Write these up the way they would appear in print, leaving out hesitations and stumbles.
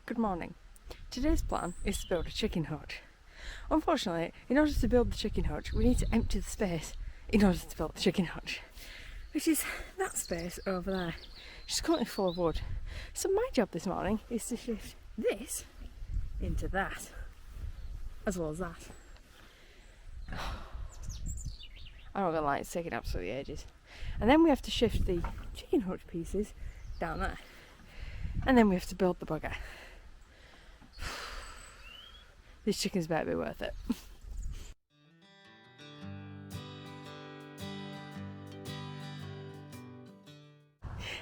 Good morning. Today's plan is to build a chicken hutch. Unfortunately, in order to build the chicken hutch, we need to empty the space in order to build the chicken hutch, which is that space over there. It's currently full of wood. So my job this morning is to shift this into that, as well as that. I'm not gonna lie, it's taking absolutely ages. And then we have to shift the chicken hutch pieces down there. And then we have to build the bugger. These chickens better be worth it.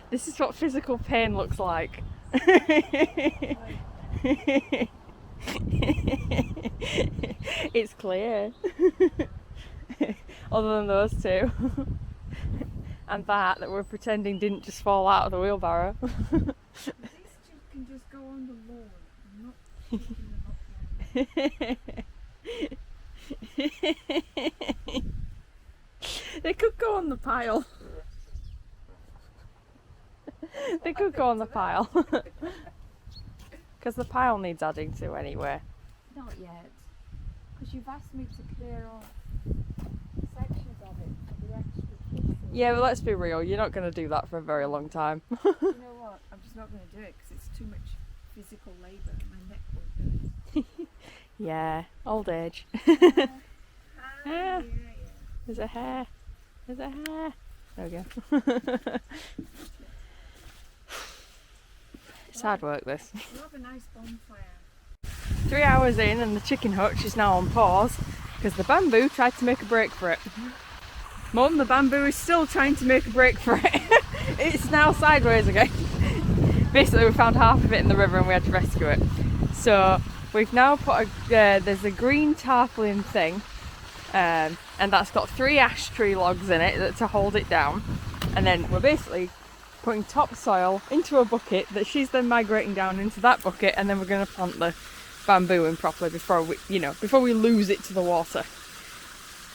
This is what physical pain looks like. It's clear. Other than those two. And that we're pretending didn't just fall out of the wheelbarrow. These can just go on the lawn. I'm not picking them up. They could go on the pile. They could go on the pile. Because the pile needs adding to anyway. Not yet. Because you've asked me to clear off sections of it for the extra pieces. Yeah, but let's be real, you're not going to do that for a very long time. You know what? I'm just not going to do it because it's too much physical labour. My neck won't do it. Yeah, old age. Yeah. There's a hair. There's a hair. There we go. It's hard work, this. We'll have a nice bonfire. 3 hours in and the chicken hutch is now on pause because the bamboo tried to make a break for it. Mum, the bamboo is still trying to make a break for it. It's now sideways again. Basically, we found half of it in the river and we had to rescue it. So we've now put there's a green tarpaulin thing, and that's got 3 ash tree logs in it to hold it down. And then we're basically putting topsoil into a bucket that she's then migrating down into that bucket, and then we're going to plant the bamboo in properly before we lose it to the water.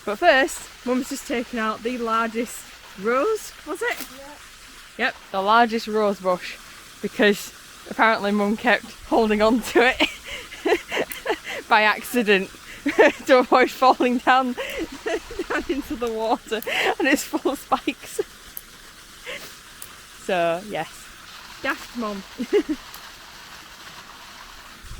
But first, Mum's just taken out the largest rose, was it? Yep, the largest rose bush, because apparently Mum kept holding on to it by accident to avoid falling down into the water, and it's full of spikes. So yes, daft Mum.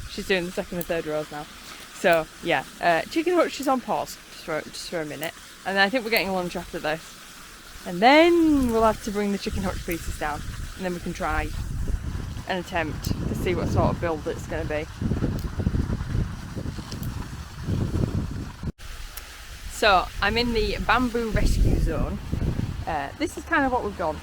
She's doing the second and third rows now. So yeah, chicken hutch is on pause just for a minute, and I think we're getting lunch after this, and then we'll have to bring the chicken hutch pieces down, and then we can try an attempt to see what sort of build it's going to be. So I'm in the bamboo rescue zone. This is kind of what we've done.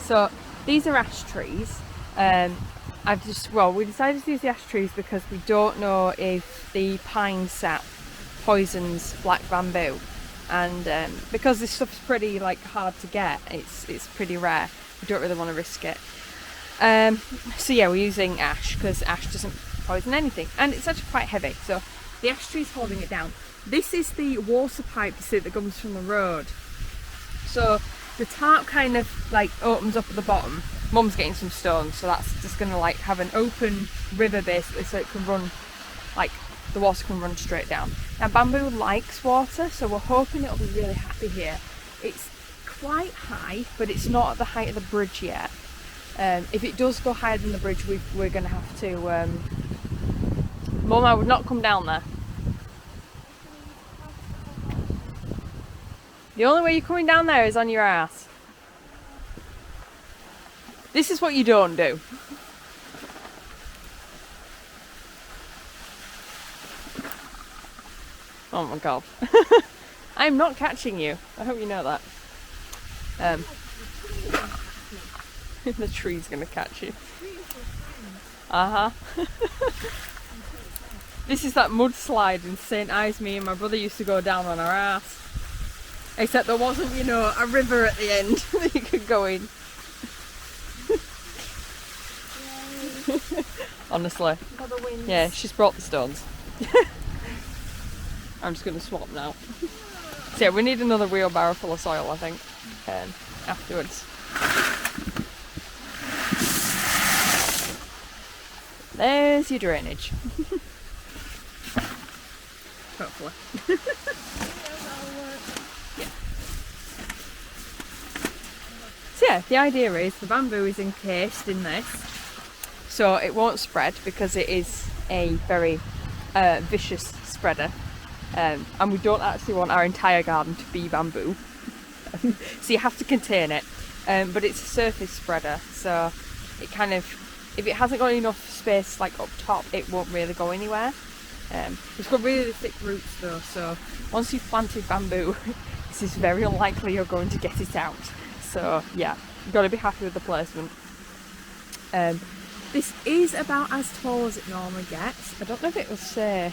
So these are ash trees. We decided to use the ash trees because we don't know if the pine sap poisons black bamboo, and because this stuff's pretty hard to get, it's pretty rare. We don't really want to risk it. So yeah, we're using ash because ash doesn't poison anything, and it's actually quite heavy. So the ash tree's holding it down. This is the water pipe, you see, that comes from the road. So the tarp kind of opens up at the bottom. Mum's getting some stones, so that's just going to have an open river basically, so it can run, the water can run straight down. Now bamboo likes water, so we're hoping it'll be really happy here. It's quite high, but it's not at the height of the bridge yet. If it does go higher than the bridge, we're going to have to... Mum, I would not come down there. The only way you're coming down there is on your ass. This is what you don't do. Oh my god. I'm not catching you. I hope you know that. The tree's gonna catch you. This is that mudslide in St. Ives me and my brother used to go down on our ass. Except there wasn't, a river at the end that you could go in. Honestly. Yeah, she's brought the stones. I'm just going to swap now. So yeah, we need another wheelbarrow full of soil, I think, afterwards. There's your drainage. Hopefully. Yeah. So yeah, the idea is the bamboo is encased in this, so it won't spread because it is a very vicious spreader, and we don't actually want our entire garden to be bamboo. So you have to contain it, but it's a surface spreader, so it kind of, if it hasn't got enough space like up top, it won't really go anywhere. It's got really thick roots though, so once you've planted bamboo, this is very unlikely you're going to get it out. So yeah, you've got to be happy with the placement. This is about as tall as it normally gets. I don't know if it will say.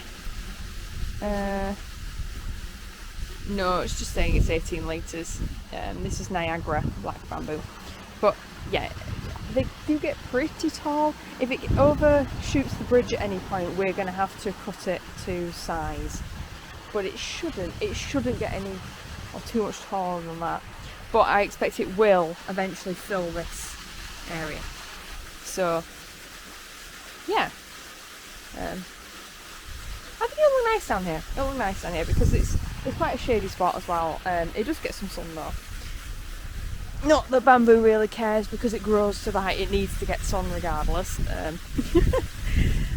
No, it's just saying it's 18 litres. This is Niagara black bamboo. But yeah, they do get pretty tall. If it overshoots the bridge at any point, we're going to have to cut it to size. But it shouldn't get any or too much taller than that. But I expect it will eventually fill this area. So yeah. I think it'll look nice down here. It'll look nice down here because it's quite a shady spot as well. It does get some sun though. Not that bamboo really cares because it grows to the height it needs to get sun regardless.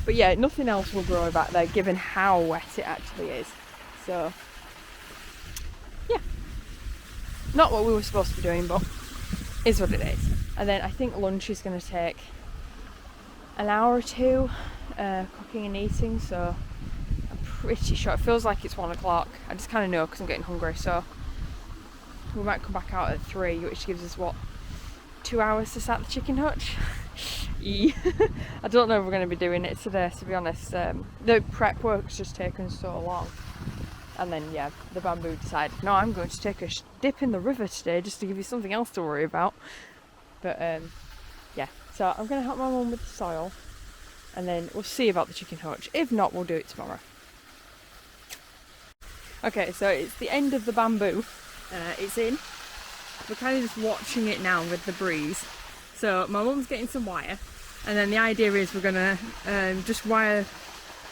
But yeah, nothing else will grow back there given how wet it actually is. So yeah, not what we were supposed to be doing, but is what it is. And then I think lunch is going to take an hour or two cooking and eating, so I'm pretty sure it feels like it's 1 o'clock. I just kind of know because I'm getting hungry, so we might come back out at 3, which gives us what, 2 hours to start the chicken hutch. I don't know if we're going to be doing it today, to be honest. The prep work's just taken so long, and then yeah, the bamboo decided, no, I'm going to take a dip in the river today just to give you something else to worry about. But yeah, so I'm going to help my mum with the soil, and then we'll see about the chicken hutch. If not, we'll do it tomorrow. Okay, so it's the end of the bamboo. It's in. We're kind of just watching it now with the breeze. So my mum's getting some wire, and then the idea is we're gonna just wire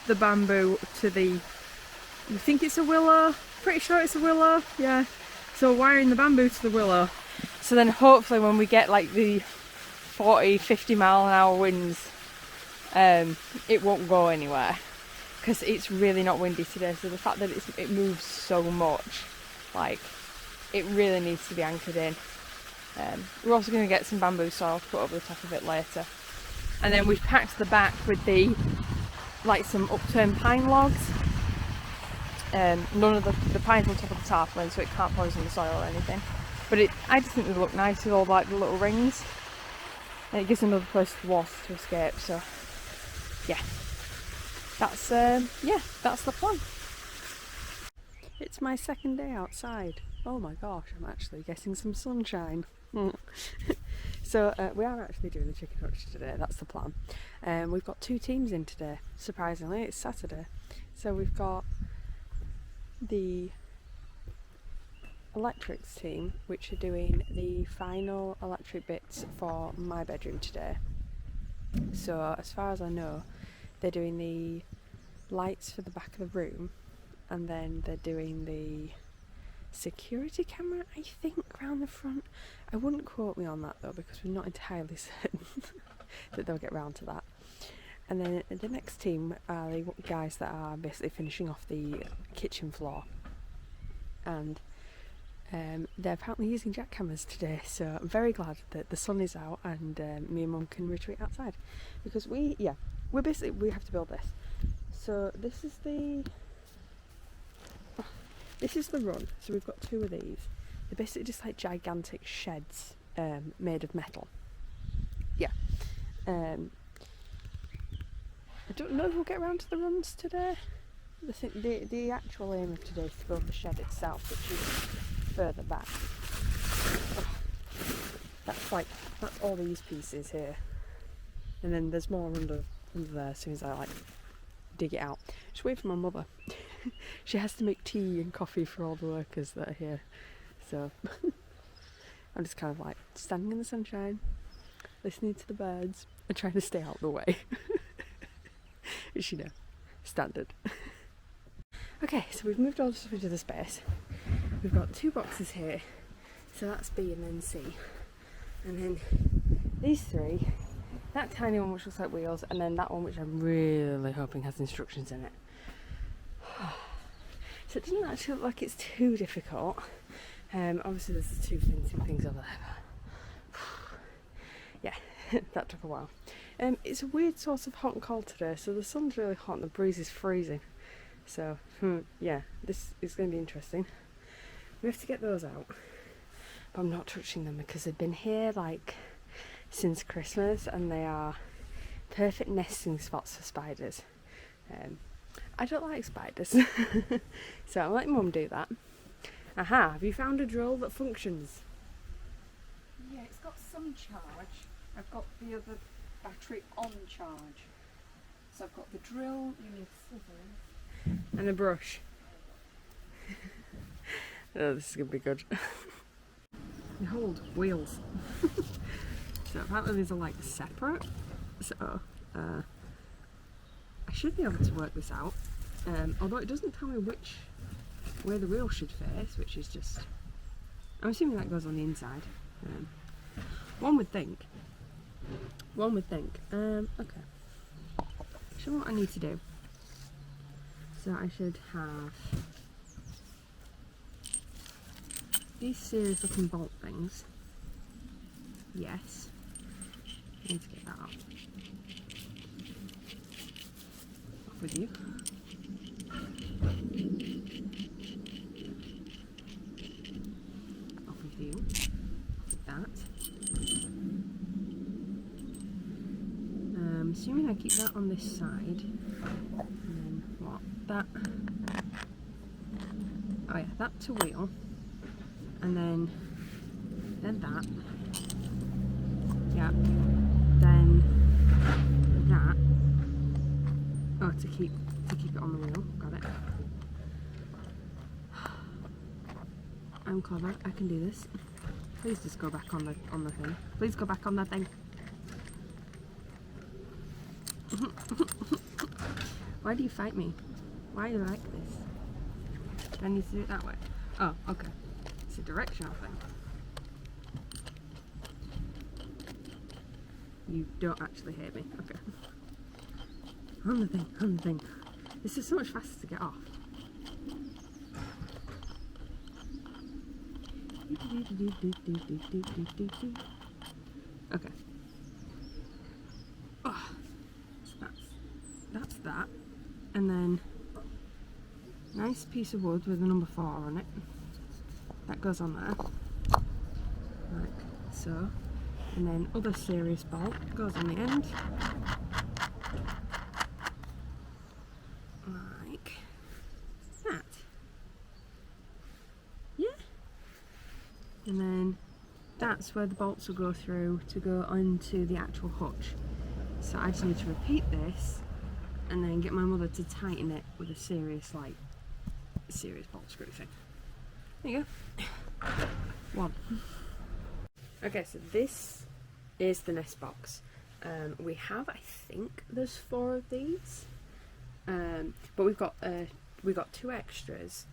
the bamboo to the, we think it's a willow, pretty sure it's a willow, yeah. So wiring the bamboo to the willow, so then hopefully when we get like the 40-50 mile an hour winds, it won't go anywhere because it's really not windy today. So the fact that it moves so much, like, it really needs to be anchored in. We're also going to get some bamboo soil to put over the top of it later. And then we've packed the back with the, like, some upturned pine logs. None of the pines on top of the tarpaulin, so it can't poison the soil or anything. But I just think they look nice with all like the little rings. And it gives another place for the water to escape, so yeah. That's the plan. It's my second day outside. Oh my gosh, I'm actually getting some sunshine. So we are actually doing the chicken hutch today, that's the plan. We've got 2 teams in today, surprisingly. It's Saturday. So we've got the electrics team, which are doing the final electric bits for my bedroom today. So as far as I know, they're doing the lights for the back of the room, and then they're doing the security camera, I think, around the front. I wouldn't quote me on that though, because we're not entirely certain that they'll get round to that. And then the next team are the guys that are basically finishing off the kitchen floor, and they're apparently using jackhammers today, so I'm very glad that the sun is out and me and Mum can retreat outside, because we have to build this. So this is the run. So we've got 2 of these. They're basically just like gigantic sheds made of metal. Yeah. I don't know if we'll get around to the runs today. The actual aim of today is to build the shed itself, which is further back. That's all these pieces here, and then there's more under there as soon as I dig it out. Just wait for my mother. She has to make tea and coffee for all the workers that are here, so I'm just kind of standing in the sunshine, listening to the birds and trying to stay out of the way. Which, you know, standard. Okay, so we've moved all the stuff into the space. We've got 2 boxes here, so that's B and then C. And then these 3, that tiny one which looks like wheels, and then that one which I'm really hoping has instructions in it. So it doesn't actually look like it's too difficult. Obviously there's the 2 fencing things over there. Yeah, that took a while. It's a weird sort of hot and cold today, so the sun's really hot and the breeze is freezing. So, yeah, this is going to be interesting. We have to get those out. But I'm not touching them because they've been here like since Christmas and they are perfect nesting spots for spiders. I don't like spiders. So I'm letting Mum do that. Aha, have you found a drill that functions? Yeah, it's got some charge. I've got the other battery on charge. So I've got the drill, you need scissors. And a brush. Oh, this is going to be good. Behold, wheels. So apparently these are like separate. So I should be able to work this out. Although it doesn't tell me which way the wheel should face, which is just... I'm assuming that goes on the inside. One would think. Okay. So what I need to do. So I should have these serious looking bolt things. Yes. I need to get that up. Off with you. Off with you. Like that. Assuming I keep that on this side. And then what? That. Oh yeah, that to wheel. And then that. Yeah. Then that. Oh, to keep it on the wheel. Got it. I'm clever. I can do this. Please just go back on the thing. Please go back on that thing. Why do you fight me? Why are you like this? Do I need to do it that way? Oh, okay. It's a directional thing. You don't actually hate me. Okay. On the thing. This is so much faster to get off. Okay. Oh, so that's that. And then nice piece of wood with a number 4 on it. That goes on there. Like so. And then other serious bolt goes on the end. Like that. Yeah. And then that's where the bolts will go through to go onto the actual hutch. So I just need to repeat this and then get my mother to tighten it with a serious bolt screw thing. There you go. 1. Okay, so this is the nest box. We have, I think, there's 4 of these, but we've got 2 extras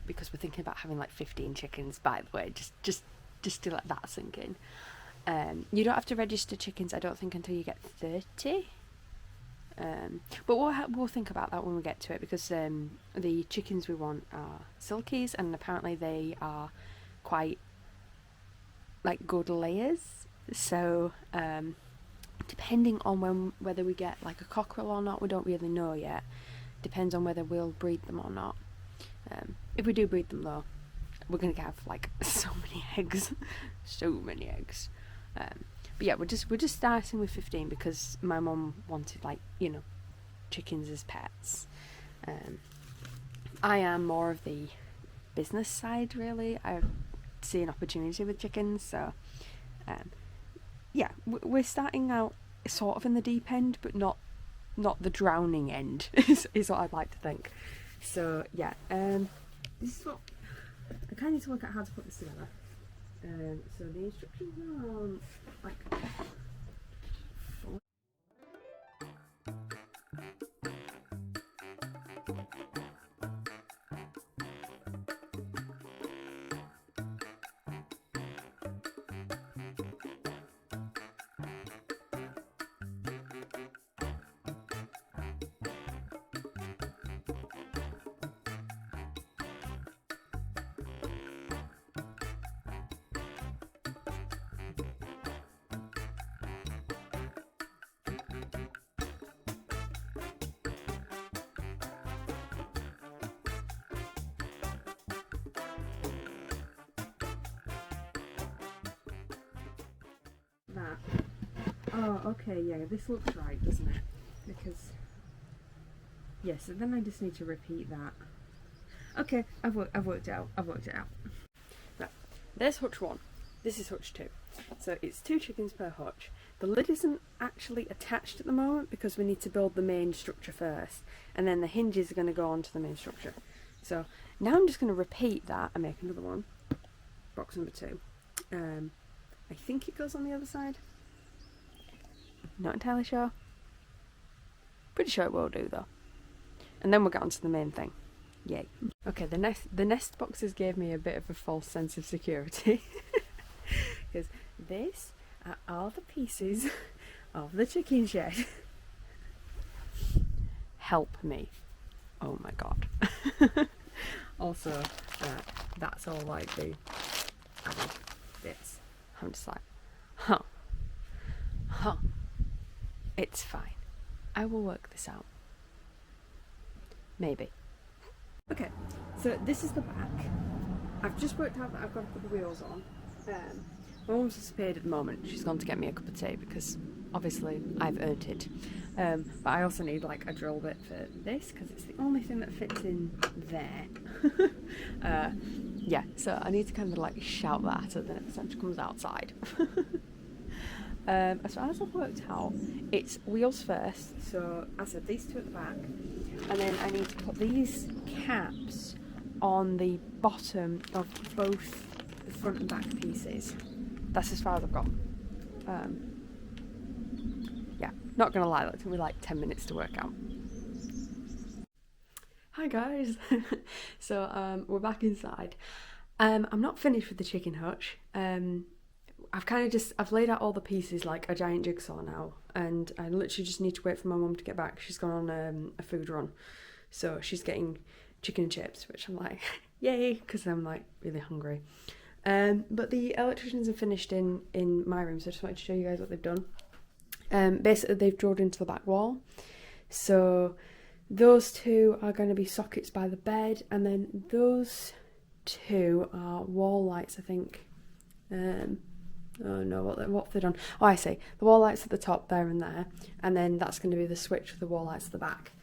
because we're thinking about having like 15 chickens. By the way, just to let that sink in. You don't have to register chickens, I don't think, until you get 30. But we'll think about that when we get to it, because the chickens we want are silkies, and apparently they are quite like good layers. So depending on whether we get like a cockerel or not, we don't really know yet. Depends on whether we'll breed them or not. If we do breed them though, we're gonna have like so many eggs. But yeah, we're just starting with 15 because my mum wanted, like, you know, chickens as pets. I am more of the business side, really. I see an opportunity with chickens, so yeah, we're starting out sort of in the deep end, but not the drowning end is what I'd like to think. So yeah, this is what I kind of need to work out how to put this together. So the instructions are on like That. Oh, okay, yeah, this looks right, doesn't it? Because, yeah, so then I just need to repeat that. Okay, I've worked it out. Right, there's Hutch 1. This is Hutch 2. So it's 2 chickens per hutch. The lid isn't actually attached at the moment because we need to build the main structure first, and then the hinges are going to go onto the main structure. So now I'm just going to repeat that and make another one. Box number 2. I think it goes on the other side. Not entirely sure. Pretty sure it will do though. And then we'll get on to the main thing. Yay. Okay, the nest boxes gave me a bit of a false sense of security. Because this are all the pieces of the chicken shed. Help me. Oh my god. Also, that's all like the added bits. I'm just like, huh. It's fine. I will work this out. Maybe. Okay, so this is the back. I've just worked out that I've got to put the wheels on. My mum's disappeared at the moment. She's gone to get me a cup of tea because obviously I've earned it. But I also need like a drill bit for this because it's the only thing that fits in there. Yeah, so I need to kind of like shout that at the next time she comes outside. As far as I've worked out, it's wheels first. So I said these 2 at the back, and then I need to put these caps on the bottom of both the front and back pieces. That's as far as I've got. Yeah, not gonna lie, that took me like 10 minutes to work out. Hi guys. So we're back inside. I'm not finished with the chicken hutch. I've laid out all the pieces like a giant jigsaw now, and I literally just need to wait for my mum to get back. She's gone on a food run, so she's getting chicken and chips, which I'm like, yay, because I'm like really hungry. But the electricians have finished in my room, so I just wanted to show you guys what they've done. Basically, they've drilled into the back wall, so those 2 are going to be sockets by the bed, and then those 2 are wall lights, I think. Oh no, what have they done? Oh, I see. The wall lights at the top there and there, and then that's going to be the switch for the wall lights at the back.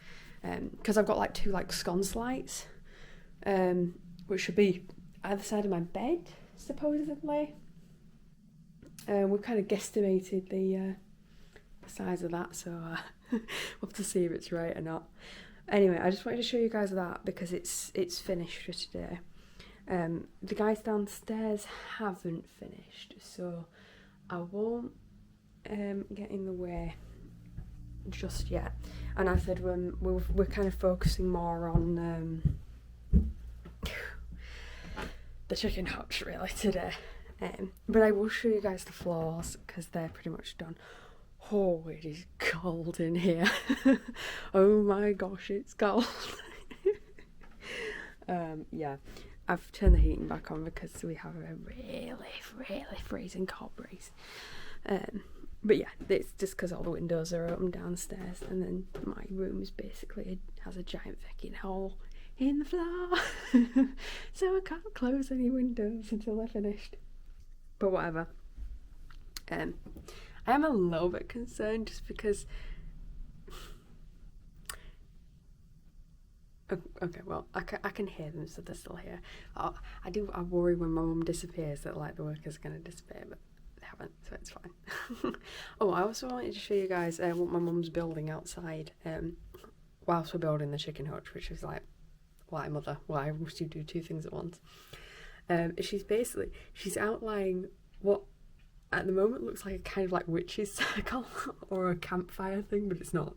Because I've got like 2 like sconce lights, which should be either side of my bed, supposedly. We've kind of guesstimated the size of that, so we'll have to see if it's right or not. Anyway, I just wanted to show you guys that because it's finished for today. The guys downstairs haven't finished, so I won't get in the way just yet. And I said we're kind of focusing more on the chicken hutch really today. But I will show you guys the floors because they're pretty much done. Oh, it is cold in here. Oh my gosh, it's cold. Yeah, I've turned the heating back on because we have a really freezing cold breeze. But yeah, it's just because all the windows are open downstairs, and then my room is basically has a giant fucking hole in the floor. So I can't close any windows until they're finished. But whatever. I am a little bit concerned just because. Okay, well, I can hear them, so they're still here. I worry when my mum disappears that like the workers are going to disappear, but they haven't, so it's fine. Oh, I also wanted to show you guys what my mum's building outside whilst we're building the chicken hutch, which is like, why mother, why must you do 2 things at once? She's outlining what at the moment looks like a kind of like witch's circle or a campfire thing, but it's not.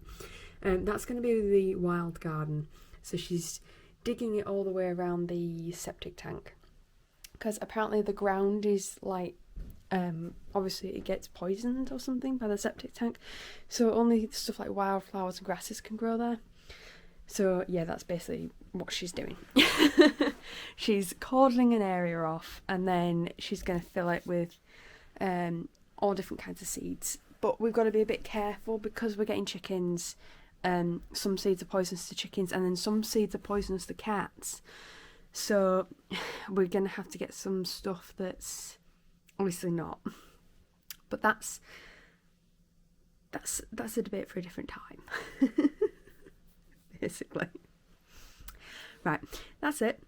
That's going to be the wild garden. So she's digging it all the way around the septic tank, because apparently the ground is like, obviously it gets poisoned or something by the septic tank, so only stuff like wildflowers and grasses can grow there. So yeah, that's basically what she's doing. She's cordling an area off, and then she's going to fill it with all different kinds of seeds. But we've got to be a bit careful because we're getting chickens. Some seeds are poisonous to chickens, and then some seeds are poisonous to cats. So we're going to have to get some stuff that's obviously not. But that's a debate for a different time. Basically. Right, that's it.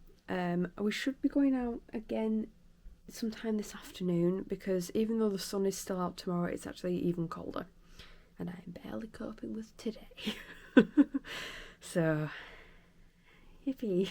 We should be going out again sometime this afternoon, because even though the sun is still out tomorrow, it's actually even colder, and I'm barely coping with today. So, yippee.